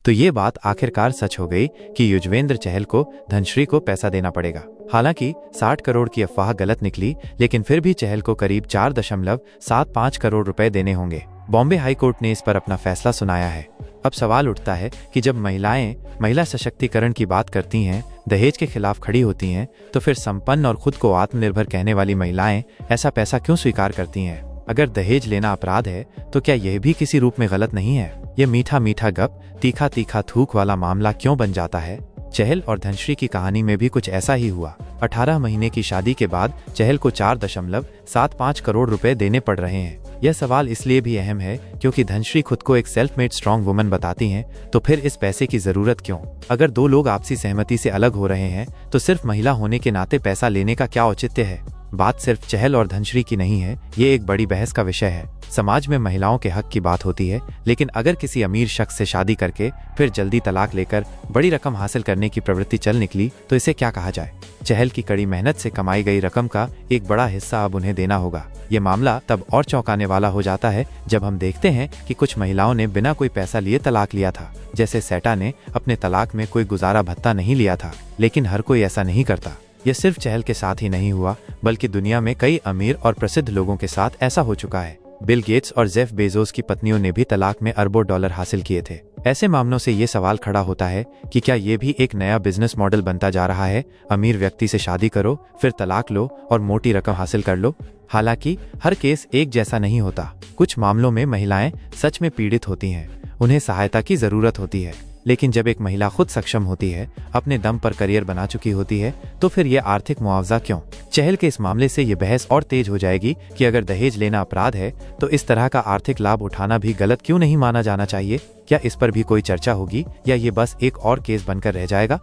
तो ये बात आखिरकार सच हो गई कि युजवेंद्र चहल को धनश्री को पैसा देना पड़ेगा। हालांकि 60 करोड़ की अफवाह गलत निकली, लेकिन फिर भी चहल को करीब 4.75 करोड़ रुपए देने होंगे। बॉम्बे हाई कोर्ट ने इस पर अपना फैसला सुनाया है। अब सवाल उठता है कि जब महिलाएं महिला सशक्तिकरण की बात करती हैं, दहेज के खिलाफ खड़ी होती हैं, तो फिर संपन्न और खुद को आत्मनिर्भर कहने वाली महिलाएं ऐसा पैसा क्यों स्वीकार करती हैं? अगर दहेज लेना अपराध है तो क्या यह भी किसी रूप में गलत नहीं है? यह मीठा मीठा गप तीखा तीखा थूक वाला मामला क्यों बन जाता है? चहल और धनश्री की कहानी में भी कुछ ऐसा ही हुआ। 18 महीने की शादी के बाद चहल को 4.75 करोड़ रुपए देने पड़ रहे हैं। यह सवाल इसलिए भी अहम है क्योंकि धनश्री खुद को एक सेल्फ मेड स्ट्रॉन्ग वुमन बताती हैं, तो फिर इस पैसे की जरूरत क्यों? अगर दो लोग आपसी सहमति से अलग हो रहे हैं तो सिर्फ महिला होने के नाते पैसा लेने का क्या औचित्य है? बात सिर्फ चहल और धनश्री की नहीं है, ये एक बड़ी बहस का विषय है। समाज में महिलाओं के हक की बात होती है, लेकिन अगर किसी अमीर शख्स से शादी करके फिर जल्दी तलाक लेकर बड़ी रकम हासिल करने की प्रवृत्ति चल निकली तो इसे क्या कहा जाए? चहल की कड़ी मेहनत से कमाई गई रकम का एक बड़ा हिस्सा अब उन्हें देना होगा। ये मामला तब और चौंकाने वाला हो जाता है जब हम देखते हैं कि कुछ महिलाओं ने बिना कोई पैसा लिए तलाक लिया था। जैसे सेटा ने अपने तलाक में कोई गुजारा भत्ता नहीं लिया था, लेकिन हर कोई ऐसा नहीं करता। यह सिर्फ चहल के साथ ही नहीं हुआ, बल्कि दुनिया में कई अमीर और प्रसिद्ध लोगों के साथ ऐसा हो चुका है। बिल गेट्स और जेफ बेजोस की पत्नियों ने भी तलाक में अरबों डॉलर हासिल किए थे। ऐसे मामलों से ये सवाल खड़ा होता है कि क्या ये भी एक नया बिजनेस मॉडल बनता जा रहा है? अमीर व्यक्ति से शादी करो, फिर तलाक लो और मोटी रकम हासिल कर लो। हालांकि हर केस एक जैसा नहीं होता। कुछ मामलों में महिलाएं सच में पीड़ित होती हैं, उन्हें सहायता की जरूरत होती है, लेकिन जब एक महिला खुद सक्षम होती है, अपने दम पर करियर बना चुकी होती है, तो फिर यह आर्थिक मुआवजा क्यों? चहल के इस मामले से ये बहस और तेज हो जाएगी कि अगर दहेज लेना अपराध है तो इस तरह का आर्थिक लाभ उठाना भी गलत क्यों नहीं माना जाना चाहिए? क्या इस पर भी कोई चर्चा होगी या ये बस एक और केस बनकर रह जाएगा?